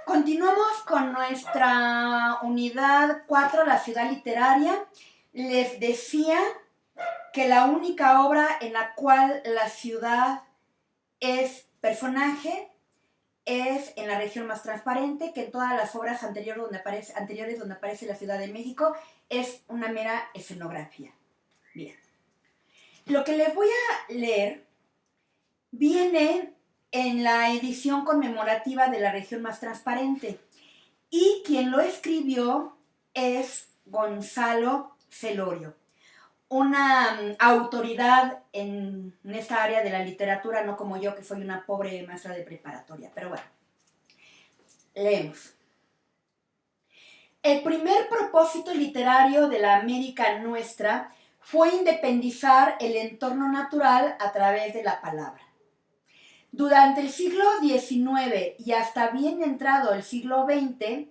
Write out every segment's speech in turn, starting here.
Continuamos con nuestra unidad 4, la ciudad literaria. Les decía que la única obra en la cual la ciudad es personaje es en La región más transparente, que en todas las obras anteriores donde aparece la Ciudad de México es una mera escenografía. Bien. Lo que les voy a leer viene en la edición conmemorativa de La región más transparente, y quien lo escribió es Gonzalo Celorio, una autoridad en esta área de la literatura, no como yo, que soy una pobre maestra de preparatoria. Pero bueno, leemos. El primer propósito literario de la América nuestra fue independizar el entorno natural a través de la palabra. Durante el siglo XIX y hasta bien entrado el siglo XX,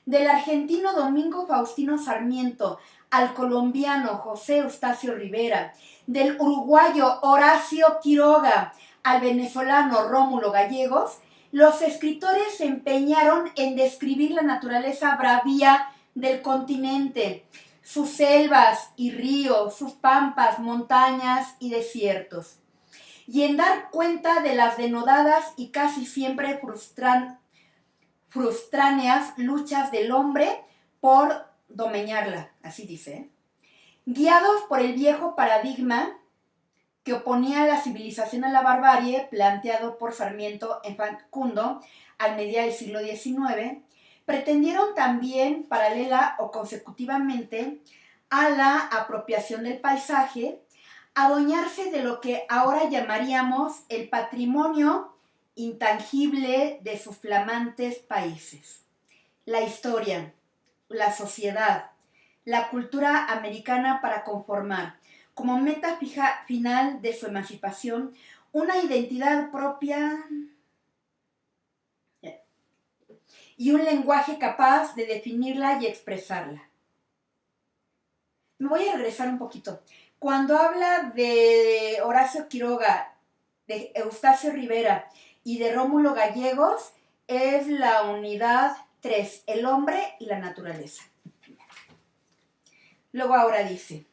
del argentino Domingo Faustino Sarmiento al colombiano José Eustacio Rivera, del uruguayo Horacio Quiroga al venezolano Rómulo Gallegos, los escritores se empeñaron en describir la naturaleza bravía del continente, sus selvas y ríos, sus pampas, montañas y desiertos, y en dar cuenta de las denodadas y casi siempre frustráneas luchas del hombre por domeñarla, así dice. Guiados por el viejo paradigma que oponía la civilización a la barbarie, planteado por Sarmiento en Facundo al mediar del siglo XIX, pretendieron también, paralela o consecutivamente a la apropiación del paisaje, adueñarse de lo que ahora llamaríamos el patrimonio intangible de sus flamantes países. La historia, la sociedad, la cultura americana para conformar, como meta final de su emancipación, una identidad propia y un lenguaje capaz de definirla y expresarla. Me voy a regresar un poquito. Cuando habla de Horacio Quiroga, de Eustacio Rivera y de Rómulo Gallegos, es la unidad 3, el hombre y la naturaleza. Luego ahora dice: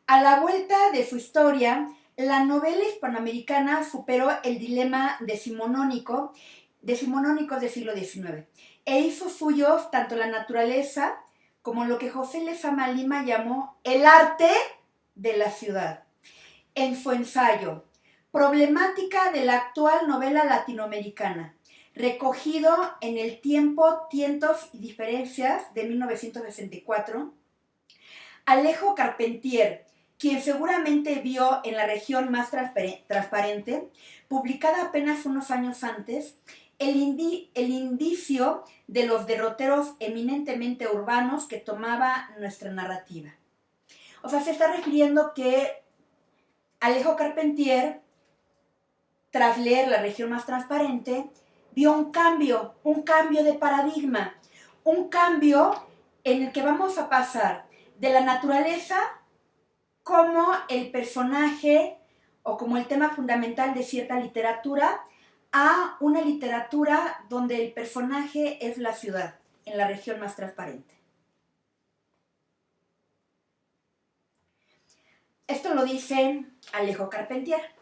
a la vuelta de su historia, la novela hispanoamericana superó el dilema decimonónico del siglo XIX e hizo suyos tanto la naturaleza como lo que José Lezama Lima llamó el arte de la ciudad. En su ensayo Problemática de la actual novela latinoamericana, recogido en El tiempo, tientos y diferencias de 1964, Alejo Carpentier, quien seguramente vio en La región más transparente, publicada apenas unos años antes, el indicio de los derroteros eminentemente urbanos que tomaba nuestra narrativa. O sea, se está refiriendo que Alejo Carpentier, tras leer La región más transparente, vio un cambio de paradigma, un cambio en el que vamos a pasar de la naturaleza como el personaje o como el tema fundamental de cierta literatura a una literatura donde el personaje es la ciudad, en La región más transparente. Esto lo dice Alejo Carpentier.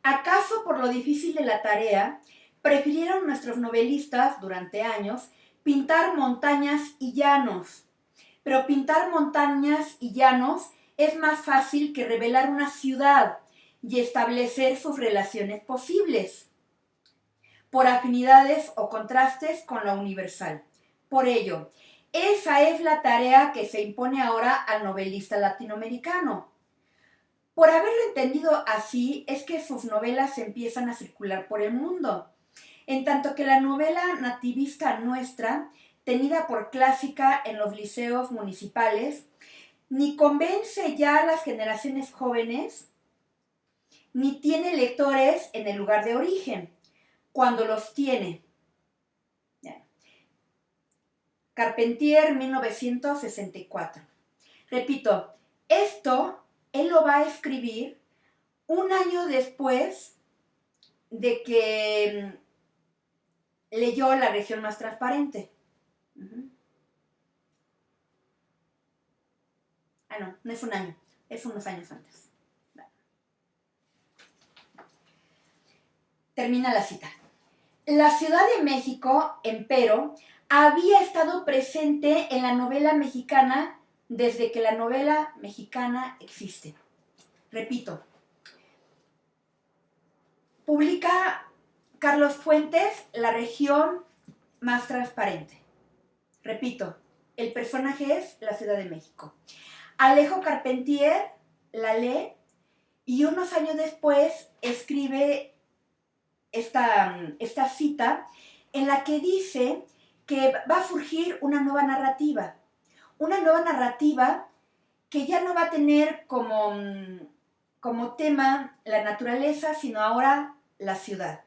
¿Acaso por lo difícil de la tarea, prefirieron nuestros novelistas durante años pintar montañas y llanos? Pero pintar montañas y llanos es más fácil que revelar una ciudad y establecer sus relaciones posibles, por afinidades o contrastes con lo universal. Por ello, esa es la tarea que se impone ahora al novelista latinoamericano. Por haberlo entendido así, es que sus novelas empiezan a circular por el mundo, en tanto que la novela nativista nuestra, tenida por clásica en los liceos municipales, ni convence ya a las generaciones jóvenes, ni tiene lectores en el lugar de origen, cuando los tiene. Carpentier, 1964. Repito, esto él lo va a escribir un año después de que leyó La región más transparente. Ah, no, no es un año, es unos años antes. Termina la cita. La Ciudad de México, empero, había estado presente en la novela mexicana desde que la novela mexicana existe. Repito, publica Carlos Fuentes La región más transparente. Repito, el personaje es la Ciudad de México. Alejo Carpentier la lee y unos años después escribe esta cita en la que dice que va a surgir una nueva narrativa que ya no va a tener como tema la naturaleza, sino ahora la ciudad.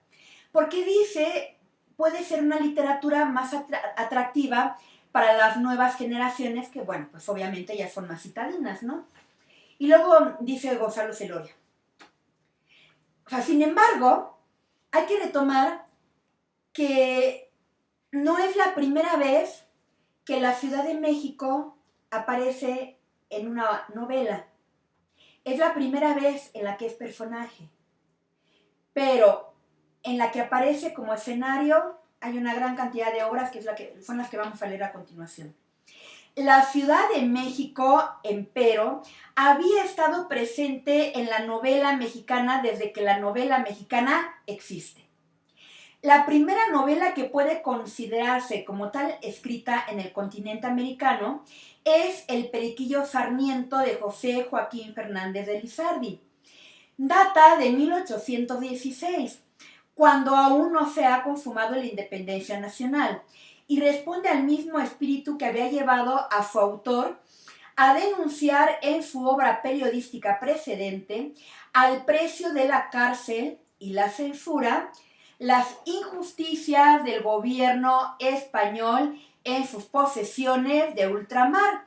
Porque dice, puede ser una literatura más atractiva para las nuevas generaciones que, bueno, pues obviamente ya son más citadinas, ¿no? Y luego dice Gonzalo Celoria. O sea, sin embargo, hay que retomar que no es la primera vez que la Ciudad de México aparece en una novela. Es la primera vez en la que es personaje. Pero en la que aparece como escenario hay una gran cantidad de obras que son las que vamos a leer a continuación. La Ciudad de México, empero, había estado presente en la novela mexicana desde que la novela mexicana existe. La primera novela que puede considerarse como tal escrita en el continente americano es El Periquillo Sarmiento de José Joaquín Fernández de Lizardi. Data de 1816, cuando aún no se ha consumado la independencia nacional, y responde al mismo espíritu que había llevado a su autor a denunciar en su obra periodística precedente al precio de la cárcel y la censura las injusticias del gobierno español en sus posesiones de ultramar.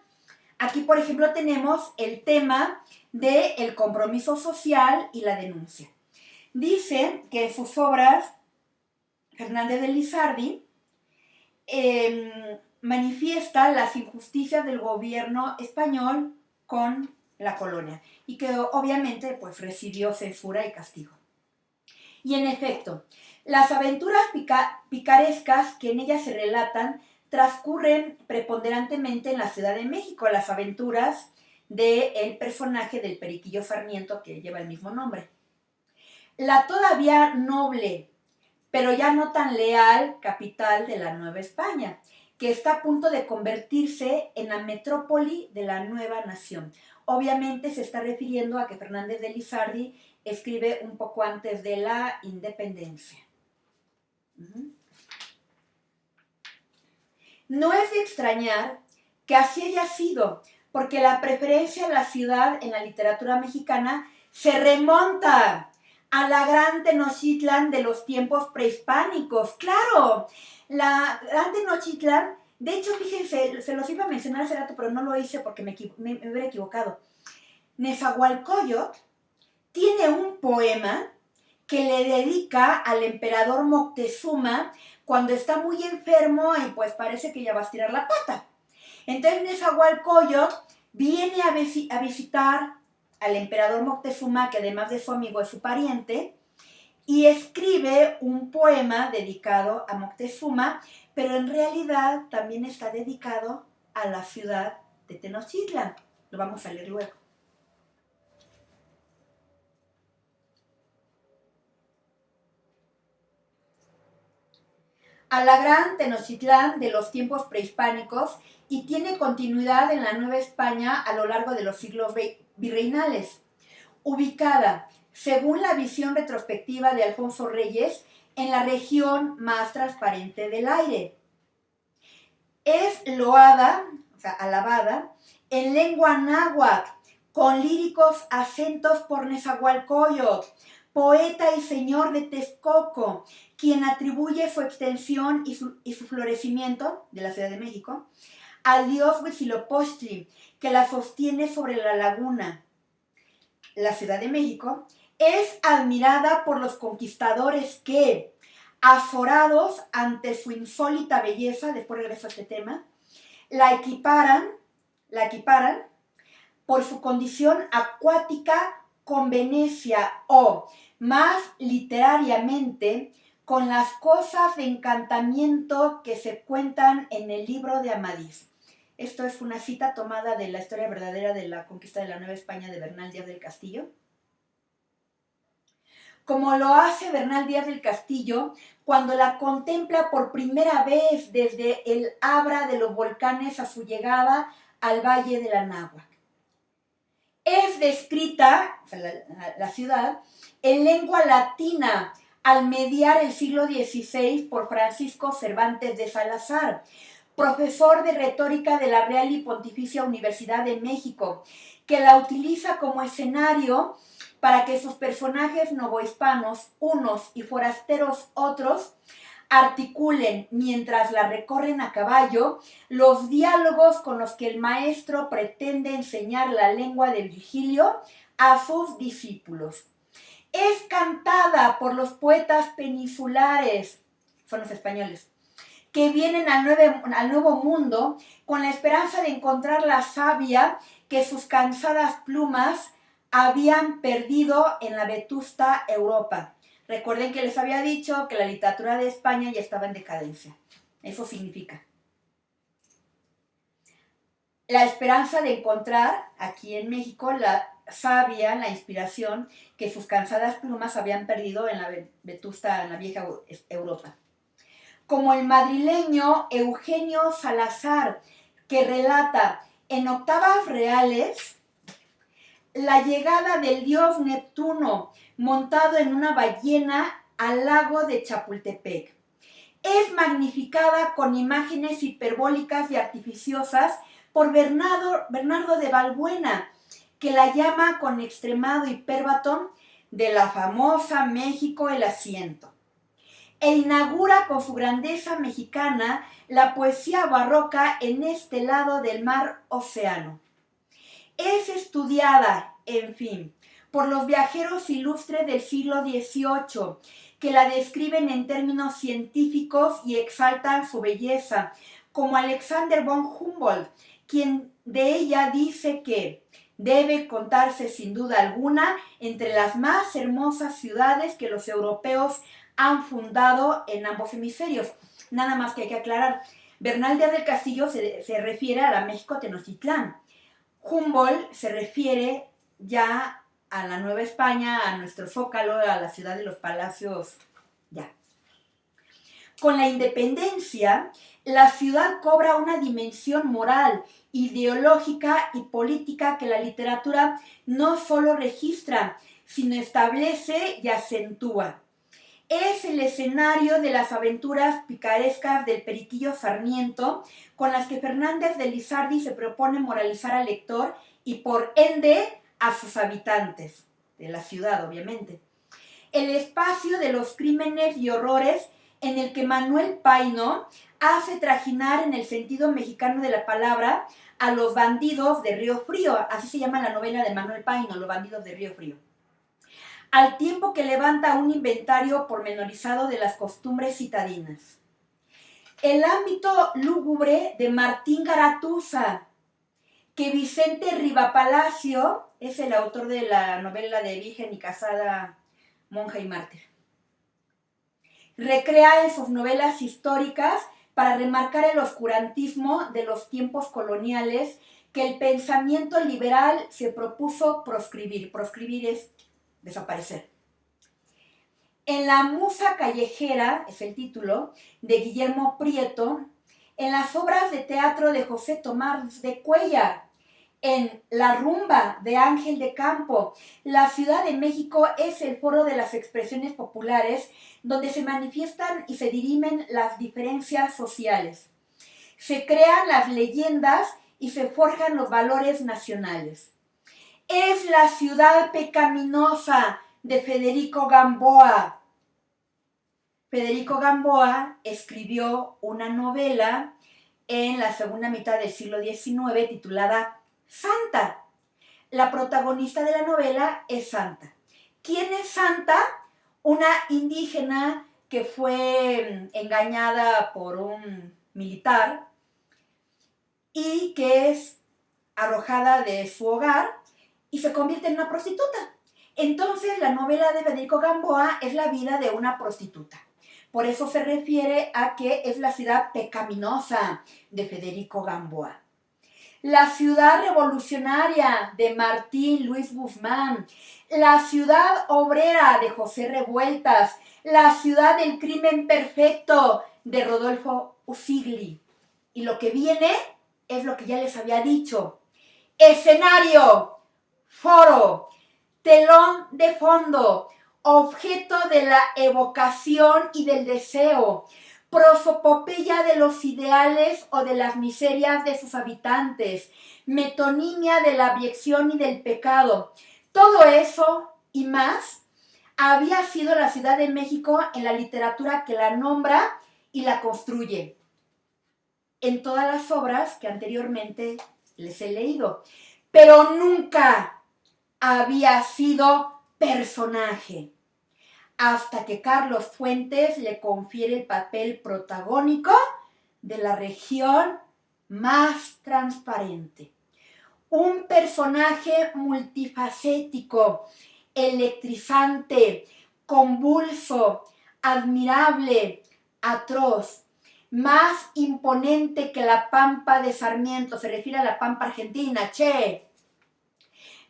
Aquí, por ejemplo, tenemos el tema del compromiso social y la denuncia. Dice que en sus obras, Fernández de Lizardi manifiesta las injusticias del gobierno español con la colonia y que obviamente pues recibió censura y castigo. Y en efecto, las aventuras picarescas que en ella se relatan transcurren preponderantemente en la Ciudad de México, las aventuras del personaje del Periquillo Sarmiento que lleva el mismo nombre. La todavía noble, pero ya no tan leal capital de la Nueva España, que está a punto de convertirse en la metrópoli de la nueva nación. Obviamente se está refiriendo a que Fernández de Lizardi escribe un poco antes de la independencia. No es de extrañar que así haya sido, porque la preferencia a la ciudad en la literatura mexicana se remonta a la gran Tenochtitlan de los tiempos prehispánicos. ¡Claro! La gran Tenochtitlan, de hecho, fíjense, se los iba a mencionar hace rato, pero no lo hice porque me hubiera equivocado. Nezahualcóyotl tiene un poema que le dedica al emperador Moctezuma cuando está muy enfermo y pues parece que ya va a estirar la pata. Entonces Nezahualcóyotl viene a visitar al emperador Moctezuma, que además de su amigo es su pariente, y escribe un poema dedicado a Moctezuma, pero en realidad también está dedicado a la ciudad de Tenochtitlan. Lo vamos a leer luego. A la gran Tenochtitlán de los tiempos prehispánicos y tiene continuidad en la Nueva España a lo largo de los siglos virreinales. Ubicada, según la visión retrospectiva de Alfonso Reyes, en la región más transparente del aire. Es loada, o sea, alabada, en lengua náhuatl, con líricos acentos por Nezahualcóyotl, poeta y señor de Texcoco, quien atribuye su extensión y su florecimiento, de la Ciudad de México, al dios Huitzilopochtli, que la sostiene sobre la laguna. La Ciudad de México es admirada por los conquistadores que, azorados ante su insólita belleza, después regreso a este tema, la equiparan por su condición acuática con Venecia o, más literariamente, con las cosas de encantamiento que se cuentan en el libro de Amadís. Esto es una cita tomada de la historia verdadera de la conquista de la Nueva España de Bernal Díaz del Castillo. Como lo hace Bernal Díaz del Castillo cuando la contempla por primera vez desde el Abra de los volcanes a su llegada al Valle de la Náhuac. Es descrita, o sea, la ciudad, en lengua latina al mediar el siglo XVI por Francisco Cervantes de Salazar, profesor de retórica de la Real y Pontificia Universidad de México, que la utiliza como escenario para que sus personajes novohispanos, unos y forasteros otros, articulen, mientras la recorren a caballo, los diálogos con los que el maestro pretende enseñar la lengua de Virgilio a sus discípulos. Es cantada por los poetas peninsulares, son los españoles, que vienen al nuevo mundo con la esperanza de encontrar la savia que sus cansadas plumas habían perdido en la vetusta Europa. Recuerden que les había dicho que la literatura de España ya estaba en decadencia. Eso significa la esperanza de encontrar aquí en México la savia, la inspiración que sus cansadas plumas habían perdido en la vetusta, en la vieja Europa. Como el madrileño Eugenio Salazar, que relata en octavas reales la llegada del dios Neptuno montado en una ballena al lago de Chapultepec. Es magnificada con imágenes hiperbólicas y artificiosas por Bernardo de Balbuena, que la llama con extremado hipérbaton de la famosa México el asiento. E inaugura con su grandeza mexicana la poesía barroca en este lado del mar océano. Es estudiada, en fin, por los viajeros ilustres del siglo XVIII, que la describen en términos científicos y exaltan su belleza, como Alexander von Humboldt, quien de ella dice que debe contarse sin duda alguna entre las más hermosas ciudades que los europeos han fundado en ambos hemisferios. Nada más que hay que aclarar, Bernal Díaz del Castillo se refiere a la México Tenochtitlán. Humboldt se refiere ya a la Nueva España, a nuestro Zócalo, a la ciudad de los palacios, ya. Con la independencia, la ciudad cobra una dimensión moral, ideológica y política que la literatura no solo registra, sino establece y acentúa. Es el escenario de las aventuras picarescas del Periquillo Sarmiento, con las que Fernández de Lizardi se propone moralizar al lector y por ende a sus habitantes, de la ciudad obviamente. El espacio de los crímenes y horrores en el que Manuel Paino hace trajinar en el sentido mexicano de la palabra a los bandidos de Río Frío, así se llama la novela de Manuel Paino, Los bandidos de Río Frío. Al tiempo que levanta un inventario pormenorizado de las costumbres citadinas. El ámbito lúgubre de Martín Garatuza, que Vicente Rivapalacio es el autor de la novela de Virgen y Casada, Monja y Mártir. Recrea en sus novelas históricas para remarcar el oscurantismo de los tiempos coloniales que el pensamiento liberal se propuso proscribir. Proscribir es desaparecer. En La Musa Callejera, es el título, de Guillermo Prieto, en las obras de teatro de José Tomás de Cuéllar, en La Rumba de Ángel de Campo, la Ciudad de México es el foro de las expresiones populares donde se manifiestan y se dirimen las diferencias sociales. Se crean las leyendas y se forjan los valores nacionales. Es la ciudad pecaminosa de Federico Gamboa. Federico Gamboa escribió una novela en la segunda mitad del siglo XIX titulada Santa. La protagonista de la novela es Santa. ¿Quién es Santa? Una indígena que fue engañada por un militar y que es arrojada de su hogar y se convierte en una prostituta. Entonces, la novela de Federico Gamboa es la vida de una prostituta. Por eso se refiere a que es la ciudad pecaminosa de Federico Gamboa. La ciudad revolucionaria de Martín Luis Guzmán, la ciudad obrera de José Revueltas, la ciudad del crimen perfecto de Rodolfo Usigli. Y lo que viene es lo que ya les había dicho. Escenario, foro, telón de fondo, objeto de la evocación y del deseo, prosopopeya de los ideales o de las miserias de sus habitantes, metonimia de la abyección y del pecado. Todo eso y más había sido la Ciudad de México en la literatura que la nombra y la construye, en todas las obras que anteriormente les he leído, pero nunca había sido personaje, hasta que Carlos Fuentes le confiere el papel protagónico de la región más transparente. Un personaje multifacético, electrizante, convulso, admirable, atroz, más imponente que la Pampa de Sarmiento, se refiere a la Pampa Argentina,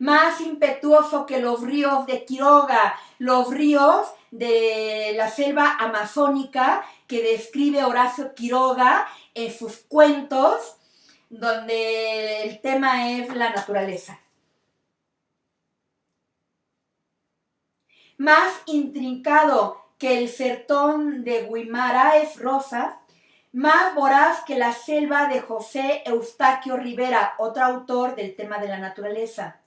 más impetuoso que los ríos de Quiroga, los ríos de la selva amazónica que describe Horacio Quiroga en sus cuentos, donde el tema es la naturaleza. Más intrincado que el sertón de Guimaraes Rosa, más voraz que la selva de José Eustaquio Rivera, otro autor del tema de la naturaleza.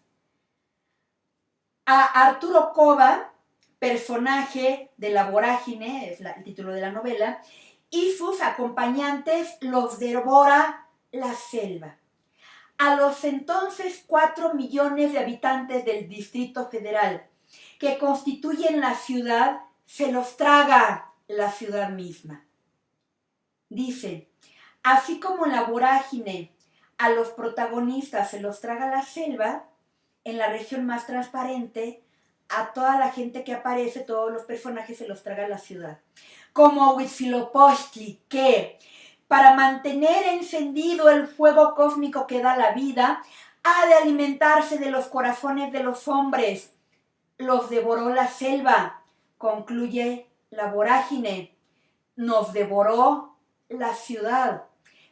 A Arturo Cova, personaje de La Vorágine, es el título de la novela, y sus acompañantes los devora la selva. A los entonces 4 millones de habitantes del Distrito Federal, que constituyen la ciudad, se los traga la ciudad misma. Dice, así como en La Vorágine a los protagonistas se los traga la selva, en la región más transparente, a toda la gente que aparece, todos los personajes se los traga la ciudad. Como Huitzilopochtli, que para mantener encendido el fuego cósmico que da la vida, ha de alimentarse de los corazones de los hombres. Los devoró la selva, concluye La Vorágine. Nos devoró la ciudad.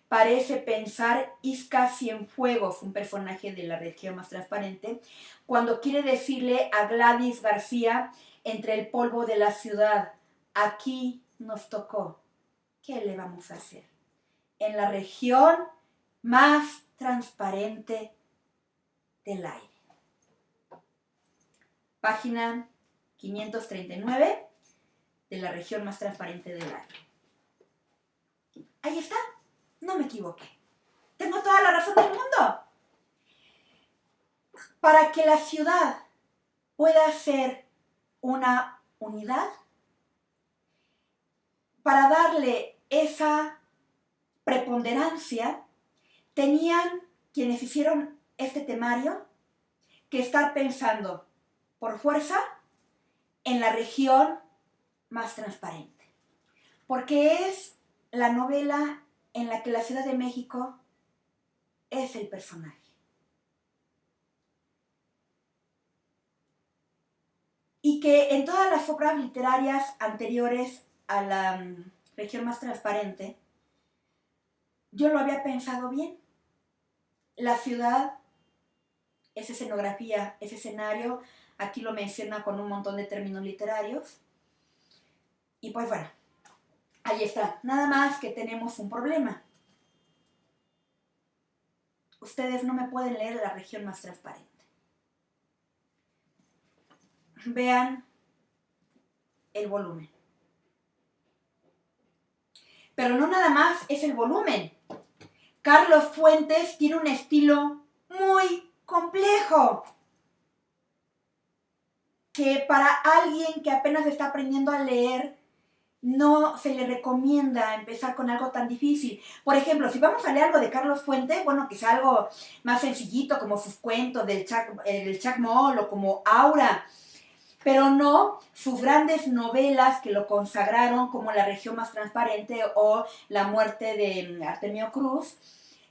Parece pensar Isca Cienfuegos, un personaje de la región más transparente, cuando quiere decirle a Gladys García, entre el polvo de la ciudad, aquí nos tocó, ¿qué le vamos a hacer? En la región más transparente del aire. Página 539 de la región más transparente del aire. Ahí está. No me equivoqué. Tengo toda la razón del mundo. Para que la ciudad pueda ser una unidad, para darle esa preponderancia, tenían quienes hicieron este temario que estar pensando por fuerza en la región más transparente. Porque es la novela en la que la Ciudad de México es el personaje. Y que en todas las obras literarias anteriores a la región más transparente, yo lo había pensado bien. La ciudad es escenografía, es escenario, aquí lo menciona con un montón de términos literarios. Y pues bueno, ahí está. Nada más que tenemos un problema. Ustedes no me pueden leer la región más transparente. Vean el volumen. Pero no nada más es el volumen. Carlos Fuentes tiene un estilo muy complejo, que para alguien que apenas está aprendiendo a leer no se le recomienda empezar con algo tan difícil. Por ejemplo, si vamos a leer algo de Carlos Fuente, bueno, quizá algo más sencillito, como sus cuentos del Chacmol o como Aura, pero no sus grandes novelas que lo consagraron, como La región más transparente o La muerte de Artemio Cruz,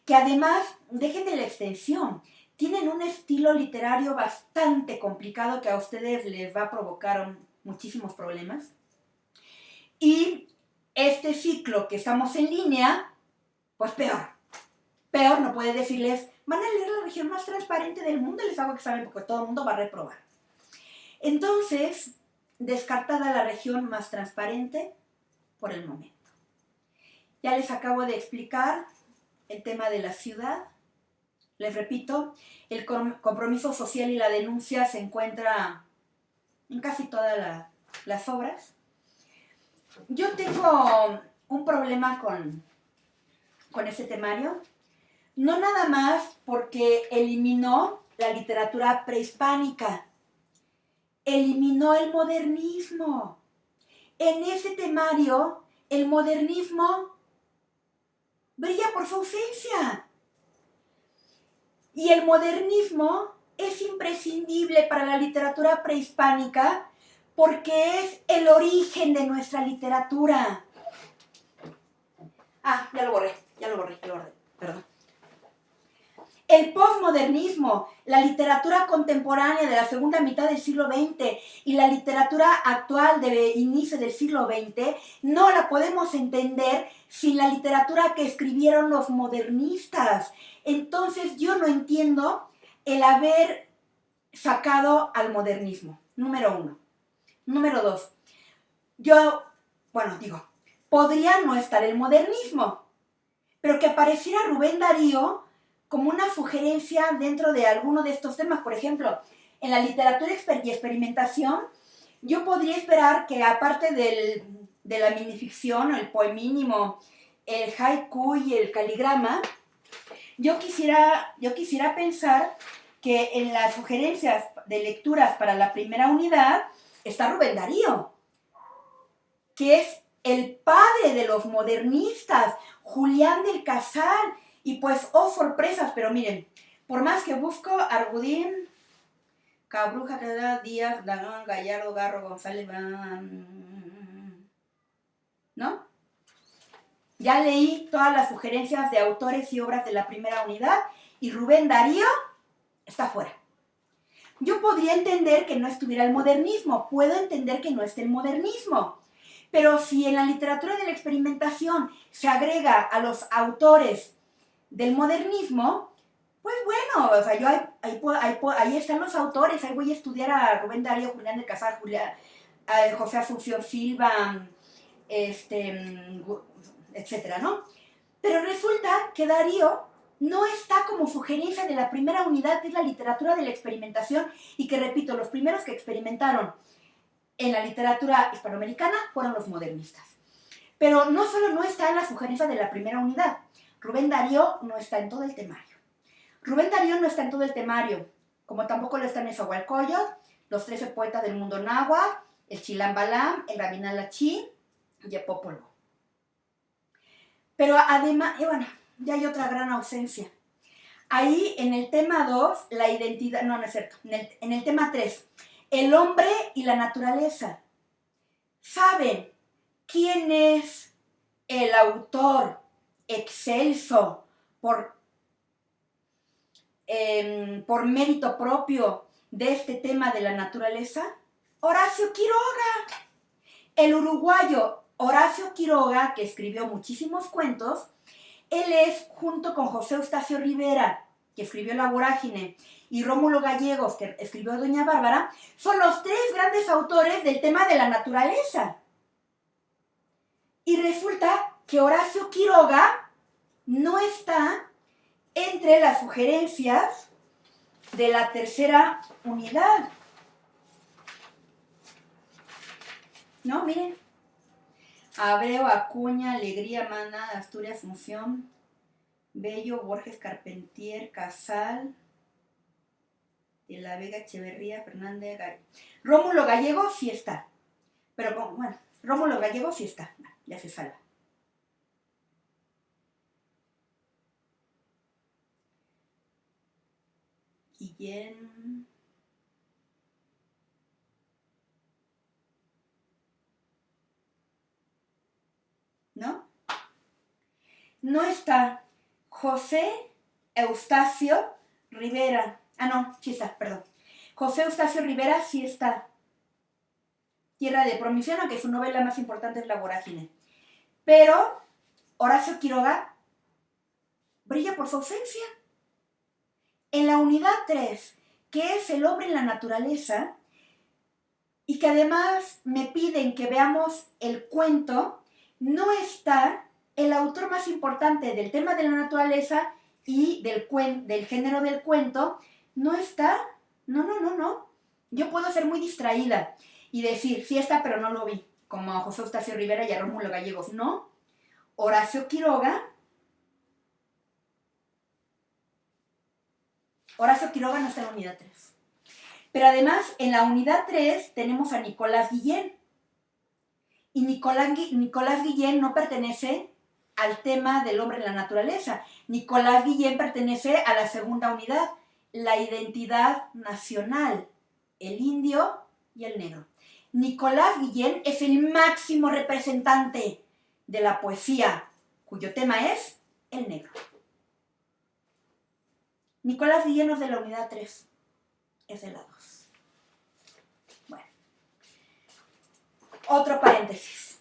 que además, dejen de la extensión, tienen un estilo literario bastante complicado que a ustedes les va a provocar muchísimos problemas. Y este ciclo que estamos en línea, pues peor. Peor, no puede decirles, van a leer La región más transparente del mundo y les hago examen porque todo el mundo va a reprobar. Entonces, descartada la región más transparente por el momento. Ya les acabo de explicar el tema de la ciudad. Les repito, el compromiso social y la denuncia se encuentra en casi todas las obras. Yo tengo un problema con ese temario, no nada más porque eliminó la literatura prehispánica, eliminó el modernismo. En ese temario, el modernismo brilla por su ausencia. Y el modernismo es imprescindible para la literatura prehispánica porque es el origen de nuestra literatura. Ah, ya lo borré, perdón. El posmodernismo, la literatura contemporánea de la segunda mitad del siglo XX y la literatura actual de inicio del siglo XX, no la podemos entender sin la literatura que escribieron los modernistas. Entonces yo no entiendo el haber sacado al modernismo, número uno. Número dos, podría no estar el modernismo, pero que apareciera Rubén Darío como una sugerencia dentro de alguno de estos temas. Por ejemplo, en la literatura y experimentación, yo podría esperar que aparte de la minificción o el poemínimo, el haiku y el caligrama, yo quisiera pensar que en las sugerencias de lecturas para la primera unidad está Rubén Darío, que es el padre de los modernistas, Julián del Casal. Y pues, oh sorpresas, pero miren, por más que busco, Argudín, Cabruja, Díaz, Danón, Gallardo, Garro, González, ¿no? Ya leí todas las sugerencias de autores y obras de la primera unidad y Rubén Darío está fuera. Yo podría entender que no estuviera el modernismo, puedo entender que no esté el modernismo, pero si en la literatura de la experimentación se agrega a los autores del modernismo, pues bueno, o sea, yo ahí están los autores, ahí voy a estudiar a Rubén Darío, Julián de Casar, José Asunción Silva, etcétera, ¿no? Pero resulta que Darío no está como sugerencia de la primera unidad, que es la literatura de la experimentación, y que, repito, los primeros que experimentaron en la literatura hispanoamericana fueron los modernistas. Pero no solo no está en la sugerencia de la primera unidad, Rubén Darío no está en todo el temario. Rubén Darío no está en todo el temario, como tampoco lo está en Nezahualcóyotl, los 13 poetas del mundo náhuatl, el Chilam Balam, el Rabinal Achí y el Popolo. Pero además, bueno, ya hay otra gran ausencia. Ahí en el tema 2, la identidad, no es cierto, en el tema 3, el hombre y la naturaleza. ¿Saben quién es el autor excelso por mérito propio de este tema de la naturaleza? Horacio Quiroga. El uruguayo Horacio Quiroga, que escribió muchísimos cuentos, él es, junto con José Eustacio Rivera, que escribió La Vorágine, y Rómulo Gallegos, que escribió Doña Bárbara, son los 3 grandes autores del tema de la naturaleza. Y resulta que Horacio Quiroga no está entre las sugerencias de la tercera unidad. ¿No? Miren. Abreu, Acuña, Alegría, Mana, Asturias, Asunción, Bello, Borges, Carpentier, Casal, de la Vega, Echeverría, Fernández, Rómulo Gallegos sí está. Pero bueno, Rómulo Gallegos sí está, ya se salva. Guillén. ¿No? No está José Eustacio Rivera. Ah, no, sí está, perdón. José Eustacio Rivera sí está. Tierra de Promisión, aunque su novela más importante es La Vorágine. Pero Horacio Quiroga brilla por su ausencia. En la unidad 3, que es El hombre en la naturaleza, y que además me piden que veamos el cuento, no está el autor más importante del tema de la naturaleza y del género del cuento, no está. No. Yo puedo ser muy distraída y decir, sí está, pero no lo vi, como a José Eustacio Rivera y a Rómulo Gallegos. No, Horacio Quiroga no está en la unidad 3. Pero además, en la unidad 3 tenemos a Nicolás Guillén. Y Nicolás Guillén no pertenece al tema del hombre en la naturaleza. Nicolás Guillén pertenece a la segunda unidad, la identidad nacional, el indio y el negro. Nicolás Guillén es el máximo representante de la poesía, cuyo tema es el negro. Nicolás Guillén no es de la unidad 3, es de la 2. Bueno, otro paréntesis.